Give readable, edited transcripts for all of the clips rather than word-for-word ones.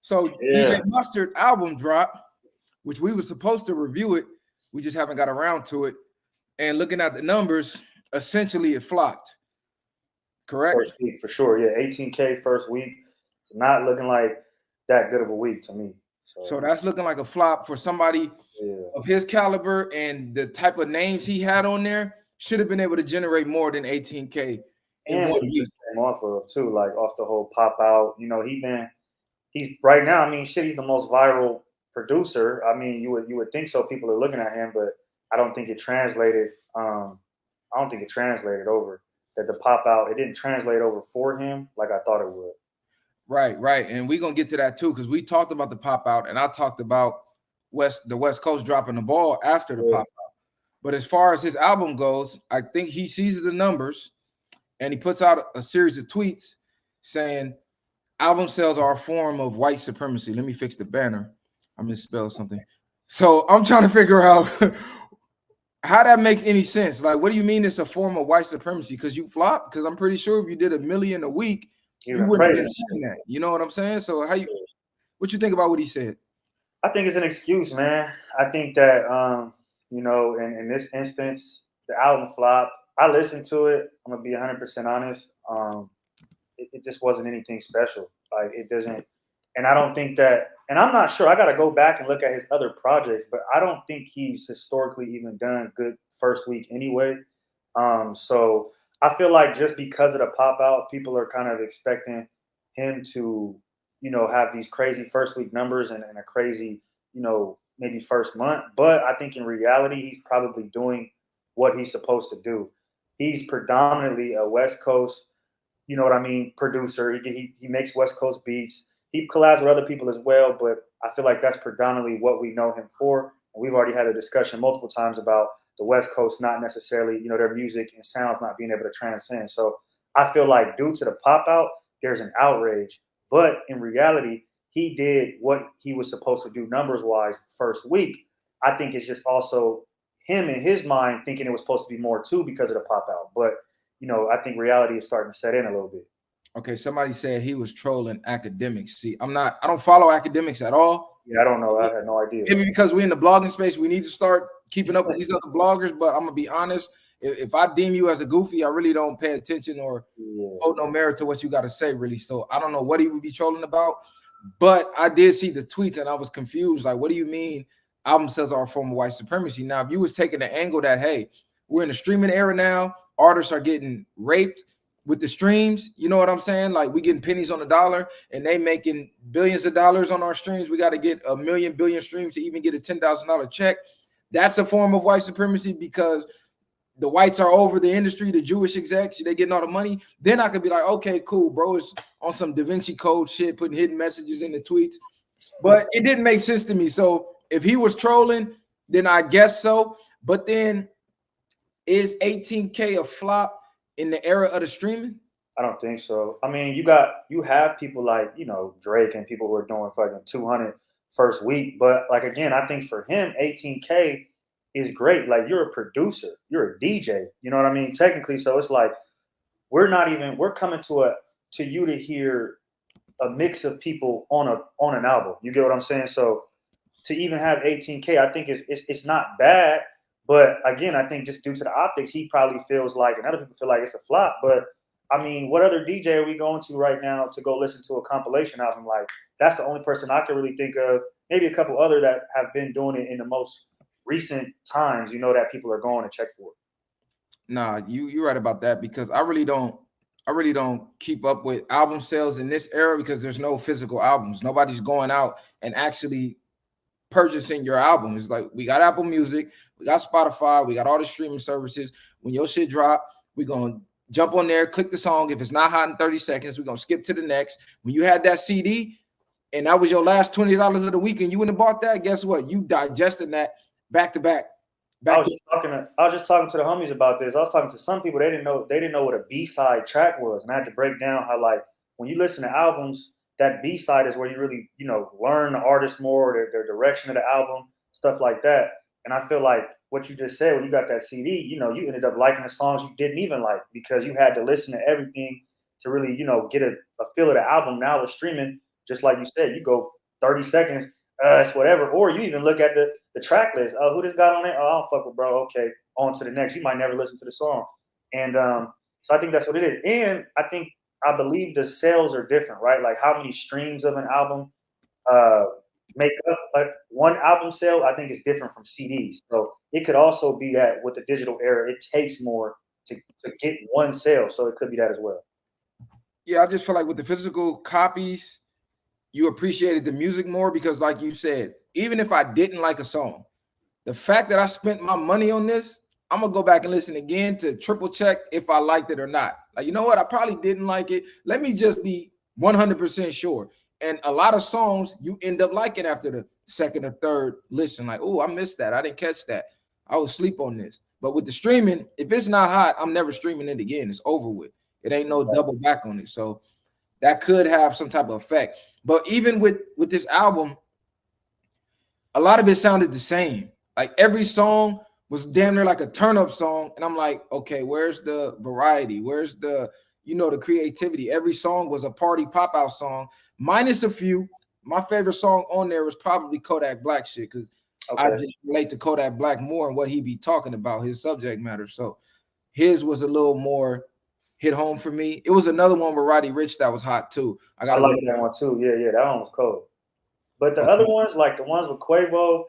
So DJ Yeah. Mustard album drop, which we were supposed to review it, we just haven't got around to it. And looking at the numbers, essentially it flopped. Correct. First week for sure. Yeah, 18K first week. Not looking like that good of a week to me. So So that's looking like a flop for somebody yeah. of his caliber and the type of names he had on there. Should have been able to generate more than 18K in And what 1 he week. just came off of too, like off the whole pop out. He's right now, I mean, shit, he's the most viral producer. I mean, you would think so. People are looking at him, but I don't think it translated. I don't think it translated over. That the pop out, it didn't translate over for him like I thought it would. Right, right. And we're gonna get to that too, because we talked about the pop out and I talked about the West Coast dropping the ball after the Yeah. pop out. But as far as his album goes, I think he sees the numbers and he puts out a series of tweets saying album sales are a form of white supremacy. Let me fix the banner. I misspelled something. So I'm trying to figure out how that makes any sense. Like, what do you mean it's a form of white supremacy? Because you flop? Because I'm pretty sure if you did 1 million a week, He you been wouldn't have been praising. saying that. You know what I'm saying? So what you think about what he said? I think it's an excuse, man. I think that in this instance, the album flop. I listened to it. I'm gonna be 100% honest. It just wasn't anything special. Like it doesn't, and I don't think that. And I'm not sure. I got to go back and look at his other projects, but I don't think he's historically even done good first week anyway. So I feel like just because of the pop out, people are kind of expecting him to, have these crazy first week numbers and a crazy, maybe first month. But I think in reality, he's probably doing what he's supposed to do. He's predominantly a West Coast, producer. He makes West Coast beats. He collabs with other people as well, but I feel like that's predominantly what we know him for. And we've already had a discussion multiple times about the West Coast not necessarily, their music and sounds not being able to transcend. So I feel like due to the pop out, there's an outrage. But in reality, he did what he was supposed to do numbers wise first week. I think it's just also him in his mind thinking it was supposed to be more too because of the pop out. But I think reality is starting to set in a little bit. Okay, somebody said he was trolling academics. See, I don't follow academics at all. Yeah, I don't know. I had no idea. Maybe because we're in the blogging space, we need to start keeping up with these other bloggers. But I'm gonna be honest, if I deem you as a goofy, I really don't pay attention or hold no merit to what you got to say, really. So I don't know what he would be trolling about. But I did see the tweets and I was confused. Like, what do you mean album sales are a form of white supremacy? Now, if you was taking the angle that, hey, we're in the streaming era now, artists are getting raped with the streams, you know what I'm saying? Like, we getting pennies on the dollar and they making billions of dollars on our streams. We got to get 1 million billion streams to even get a $10,000 check. That's a form of white supremacy because the whites are over the industry, the Jewish execs, they getting all the money. Then I could be like, okay, cool, bro. It's on some Da Vinci Code shit, putting hidden messages in the tweets. But it didn't make sense to me. So if he was trolling, then I guess so. But then is 18K a flop in the era of the streaming? I don't think so. I mean, you have people like, Drake and people who are doing fucking 200 first week, but like again, I think for him 18K is great. Like you're a producer, you're a DJ, you know what I mean? Technically, so it's like we're coming to you to hear a mix of people on an album. You get what I'm saying? So to even have 18K, I think it's not bad. But again, I think just due to the optics, he probably feels like, and other people feel like it's a flop. But I mean, what other DJ are we going to right now to go listen to a compilation album? Like that's the only person I can really think of. Maybe a couple other that have been doing it in the most recent times. That people are going to check for. Nah, you're right about that because I really don't keep up with album sales in this era because there's no physical albums. Nobody's going out and actually purchasing your album. It's like we got Apple Music, we got Spotify, we got all the streaming services. When your shit drop, we're gonna jump on there, click the song. If it's not hot in 30 seconds, we're gonna skip to the next. When you had that CD and that was your last $20 of the week and you wouldn't have bought that, guess what? You digested that back to back. I was just talking to the homies about this. I was talking to some people, they didn't know what a B-side track was. And I had to break down how like when you listen to albums, that B-side is where you really, learn the artist more, their direction of the album, stuff like that. And I feel like what you just said, when you got that CD, you ended up liking the songs you didn't even like because you had to listen to everything to really, get a feel of the album. Now with streaming, just like you said, you go 30 seconds, it's whatever. Or you even look at the track list. Oh, who this got on it? Oh, I don't fuck with bro. Okay, on to the next. You might never listen to the song. And so I think that's what it is. And I believe the sales are different, right? Like how many streams of an album make up one album sale, I think is different from CDs. So it could also be that with the digital era, it takes more to get one sale. So it could be that as well. Yeah, I just feel like with the physical copies, you appreciated the music more because, like you said, even if I didn't like a song, the fact that I spent my money on this, I'm gonna go back and listen again to triple check if I liked it or not. Like, you know what? I probably didn't like it. Let me just be 100% sure. And a lot of songs you end up liking after the second or third listen. Like, oh, I missed that. I didn't catch that. I was asleep on this. But with the streaming, if it's not hot, I'm never streaming it again. It's over with. It ain't no double back on it. So that could have some type of effect. But even with this album, a lot of it sounded the same. Like every song was damn near like a turn up song. And I'm like, okay, where's the variety? Where's the, the creativity? Every song was a party pop out song, minus a few. My favorite song on there was probably Kodak Black shit, because I just relate to Kodak Black more and what he be talking about, his subject matter. So his was a little more hit home for me. It was another one with Roddy Ricch that was hot too. I like that one too. Yeah, that one was cold. But the other ones, like the ones with Quavo,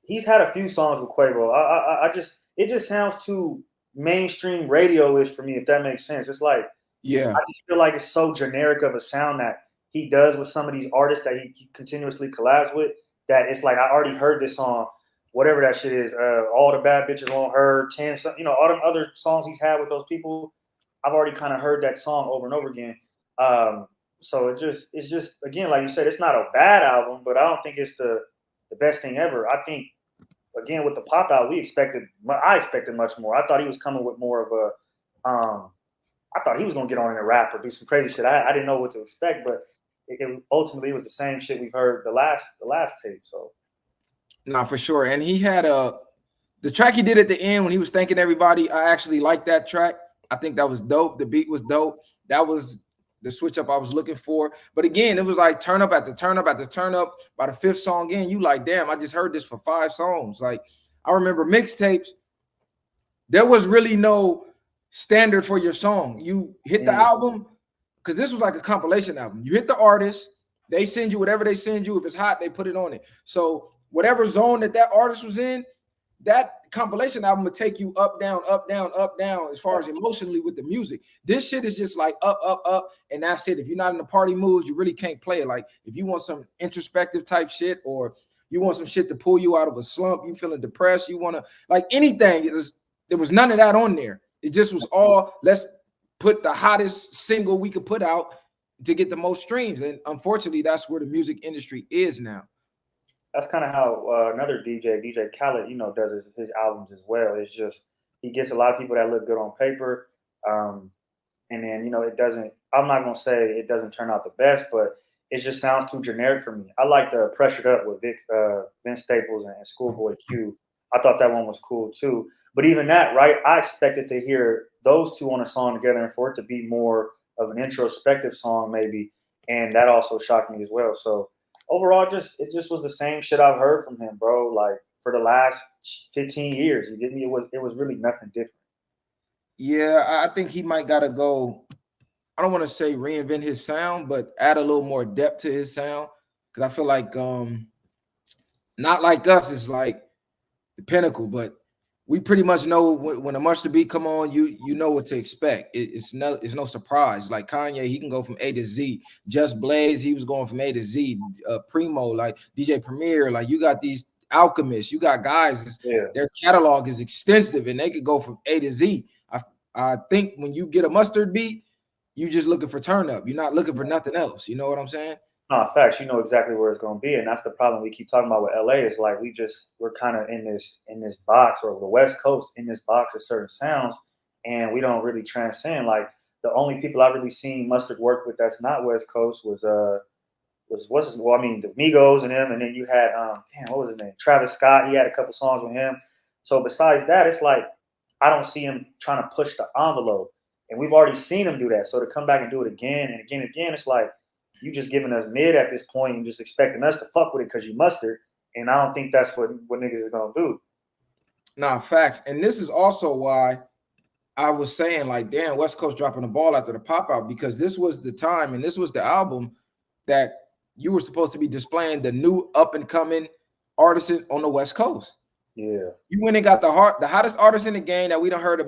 he's had a few songs with Quavo. It just sounds too mainstream radio-ish for me, if that makes sense. It's like, yeah, I just feel like it's so generic of a sound that he does with some of these artists that he continuously collabs with, that it's like I already heard this song, whatever that shit is. All the Bad Bitches on Her, 10, all them other songs he's had with those people. I've already kind of heard that song over and over again. So it's just again, like you said, it's not a bad album, but I don't think it's the best thing ever. I think again with the pop out, I expected much more. I thought he was coming with more of a I thought he was gonna get on in a rap or do some crazy shit. I didn't know what to expect, but ultimately it was the same shit we've heard the last tape. So no, for sure. And he had the track he did at the end when he was thanking everybody. I actually liked that track. I think that was dope. The beat was dope. That was the switch up I was looking for. But again, it was like turn up after turn up after turn up. By the fifth song in, you like, damn, I just heard this for 5 songs. Like, I remember mixtapes, there was really no standard for your song. You hit the album, because this was like a compilation album. You hit the artist, they send you whatever they send you. If it's hot, they put it on it. So whatever zone that artist was in, that compilation album would take you up, down, up, down, up, down, as far as emotionally with the music. This shit is just like up, up, up, and that's it. If you're not in the party mood, you really can't play it. Like if you want some introspective type shit, or you want some shit to pull you out of a slump, you feeling depressed, you want to, like anything, there was none of that on there. It just was all, let's put the hottest single we could put out to get the most streams. And unfortunately, that's where the music industry is now. That's kind of how another DJ Khaled, does his albums as well. It's just he gets a lot of people that look good on paper, and then it doesn't. I'm not gonna say it doesn't turn out the best, but it just sounds too generic for me. I like the Pressured Up with Vince Staples and Schoolboy Q. I thought that one was cool too. But even that, right? I expected to hear those two on a song together, and for it to be more of an introspective song, maybe, and that also shocked me as well. So. Overall, it just was the same shit I've heard from him, bro. Like for the last 15 years, you get me? It was really nothing different. Yeah, I think he might gotta go. I don't want to say reinvent his sound, but add a little more depth to his sound. Because I feel like Not Like Us is like the pinnacle, but we pretty much know when a Mr Beat come on, you know what to expect. It's no surprise. Like Kanye, he can go from A to Z. Just Blaze, he was going from A to Z. Primo, like DJ Premier, like you got these alchemists, you got guys. Their catalog is extensive, and they could go from A to Z. I think when you get a Mustard Beat, you just looking for turn up. You're not looking for nothing else. You know what I'm saying? No, facts. You know exactly where it's going to be, and that's the problem we keep talking about with LA. Is like we're kind of in this box, or the West Coast in this box of certain sounds, and we don't really transcend. Like the only people I've really seen Mustard work with that's not West Coast was the Migos and them, and then you had what was his name? Travis Scott. He had a couple songs with him. So besides that, it's like I don't see him trying to push the envelope, and we've already seen him do that. So to come back and do it again and again and again, it's like. you just giving us mid at this point and just expecting us to fuck with it because you mustard. And I don't think that's what niggas is gonna do. Nah, facts. And this is also why I was saying, like, damn, West Coast dropping the ball after the pop out, because this was the time and this was the album that you were supposed to be displaying the new up and coming artists on the West Coast. Yeah. You went and got the hottest artist in the game that we done heard a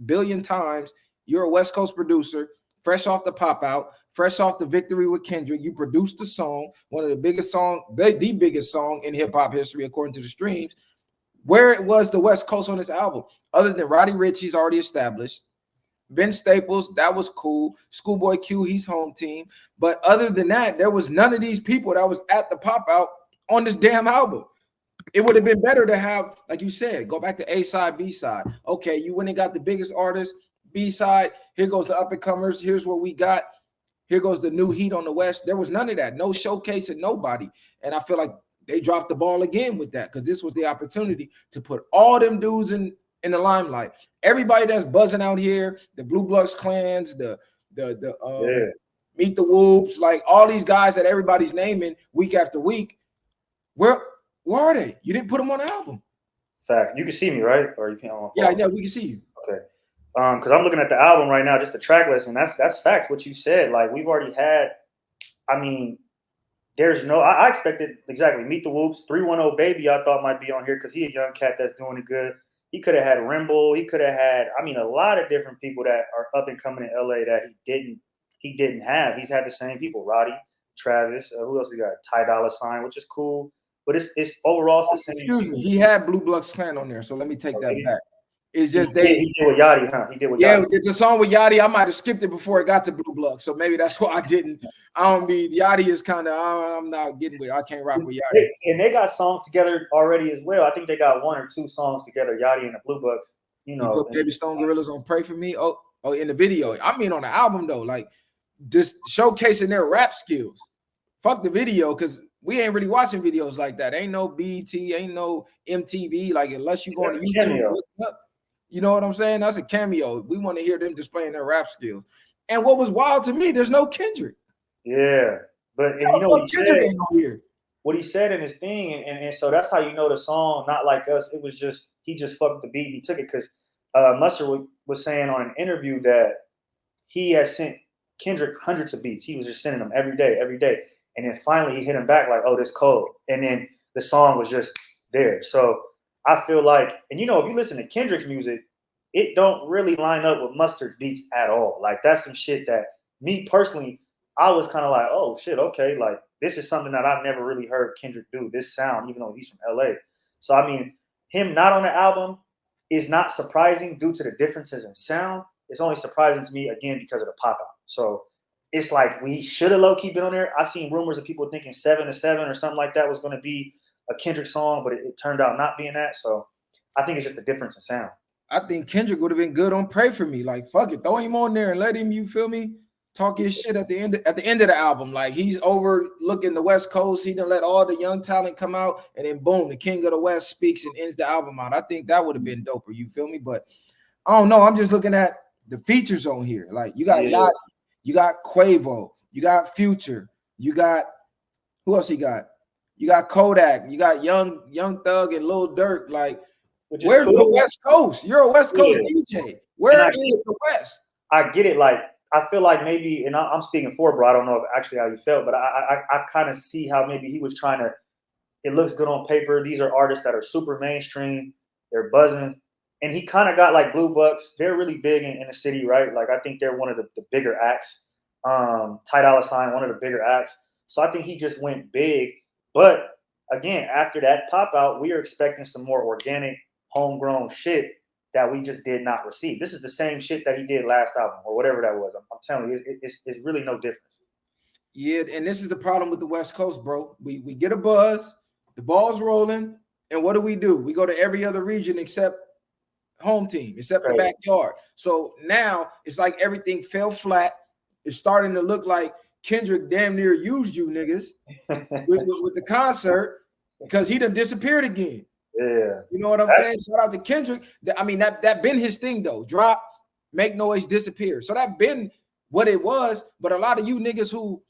billion times. You're a West Coast producer, fresh off the pop out, fresh off the victory with Kendrick. You produced the song, one of the biggest song, the biggest song in hip hop history, according to the streams. Where it was the West Coast on this album, other than Roddy Ricch, he's already established. Ben Staples, that was cool. Schoolboy Q, he's home team. But other than that, there was none of these people that was at the pop out on this damn album. It would have been better to have, like you said, go back to A side, B side. Okay, you went and got the biggest artist, B side. Here goes the up and comers. Here's what we got. Here goes the new heat on the West. There was none of that. No showcasing nobody. And I feel like they dropped the ball again with that, because this was the opportunity to put all them dudes in the limelight. Everybody that's buzzing out here, the Blue Bloods clans, the Meet the Whoops, like all these guys that everybody's naming week after week. Where are they? You didn't put them on the album. Fact. You can see me, right? Or you can't? Yeah, we can see you. Okay. Because I'm looking at the album right now, just the track list, and that's facts. What you said, like we've already had. I mean, there's no. I expected exactly Meet the Whoops, 310 Baby. I thought might be on here because he a young cat that's doing it good. He could have had Rimble. He could have had. I mean, a lot of different people that are up and coming in LA that he didn't have. He's had the same people: Roddy, Travis. Who else we got? Ty Dolla $ign, which is cool. But it's overall it's the same. Excuse me, he had Blue Bloods Clan on there, so let me take that back. It's just he did with Yachty, huh? He did with Yachty. It's a song with Yachty. I might have skipped it before it got to Blue Bloods, so maybe that's why I didn't. Yachty is kind of I'm not getting with. I can't rock with Yachty. And they got songs together already as well. I think they got 1 or 2 songs together, Yachty and the Blue Bloods. You know, put Baby Stone Gorillas on Pray For Me. Oh, in the video. I mean on the album though, like just showcasing their rap skills. Fuck the video, because we ain't really watching videos like that. Ain't no BET, ain't no MTV. Like unless you go on YouTube, look up. You know what I'm saying? That's a cameo. We want to hear them displaying their rap skills. And what was wild to me, there's no Kendrick. Yeah, but you know what Kendrick ain't on here. What he said in his thing, and so that's how you know the song. Not like us. It was just he just fucked the beat. And he took it because Mustard was saying on an interview that he had sent Kendrick hundreds of beats. He was just sending them every day. And then finally he hit him back like, oh, this cold. And then the song was just there. So I feel like, and you know, if you listen to Kendrick's music, it don't really line up with Mustard's beats at all. Like that's some shit that me personally, I was kind of like, oh shit, okay. Like this is something that I've never really heard Kendrick do, this sound, even though he's from LA. So I mean, him not on the album is not surprising due to the differences in sound. It's only surprising to me again because of the pop out. So it's like we should have low key been on there. I seen rumors of people thinking 7 to 7 or something like that was going to be a Kendrick song, but it turned out not being that. So I think it's just a difference in sound. I think Kendrick would have been good on Pray For Me. Like fuck it, throw him on there and let him, you feel me, talk his shit at the end of the album. Like he's overlooking the West Coast. He done let all the young talent come out, and then boom, the King of the West speaks and ends the album out. I think that would have been doper. You feel me? But I don't know. I'm just looking at the features on here. Like you got Yachty, you got Quavo, you got Future, you got who else? He got. You got Kodak, you got Young Thug and Lil Durk. Like, where's the West Coast? You're a West Coast DJ. Where is the West? I get it. Like, I feel like maybe, and I'm speaking for bro. I don't know if actually how you felt, but I kind of see how maybe he was trying to. It looks good on paper. These are artists that are super mainstream. They're buzzing, and he kind of got like Blue Bucks. They're really big in the city, right? Like, I think they're one of the bigger acts. Ty Dolla $ign, one of the bigger acts. So I think he just went big. But again, after that pop out, we are expecting some more organic, homegrown shit that we just did not receive. This is the same shit that he did last album or whatever that was. I'm telling you, it's really no difference. Yeah, and this is the problem with the West Coast, bro. We get a buzz, the ball's rolling, and what do? We go to every other region except home team, except the backyard. So now it's like everything fell flat. It's starting to look like Kendrick damn near used you niggas with the concert because he done disappeared again. Yeah. You know what I'm saying? Shout out to Kendrick. I mean, that been his thing though. Drop, make noise, disappear. So that been what it was. But a lot of you niggas who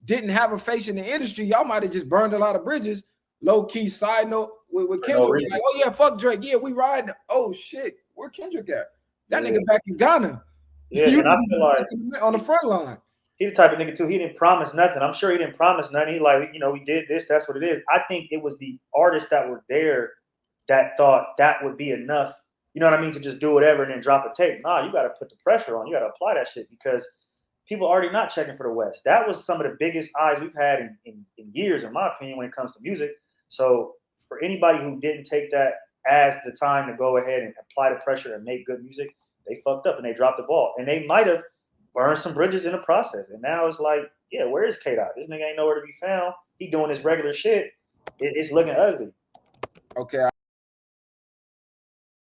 didn't have a face in the industry, y'all might have just burned a lot of bridges. Low key side note with Kendrick, like, oh yeah, fuck Drake, yeah, we riding. Oh shit, where Kendrick at? That nigga back in Ghana. Yeah, and I feel like on the front line. He the type of nigga too. He didn't promise nothing. I'm sure he didn't promise nothing. He like, you know, we did this. That's what it is. I think it was the artists that were there that thought that would be enough. You know what I mean? To just do whatever and then drop a tape. Nah, you got to put the pressure on. You got to apply that shit because people already not checking for the West. That was some of the biggest eyes we've had in years, in my opinion, when it comes to music. So for anybody who didn't take that as the time to go ahead and apply the pressure and make good music, they fucked up and they dropped the ball. And they might have burned some bridges in the process. And now it's like, yeah, where is K-Dot? This nigga ain't nowhere to be found. He doing his regular shit. It's looking ugly. Okay.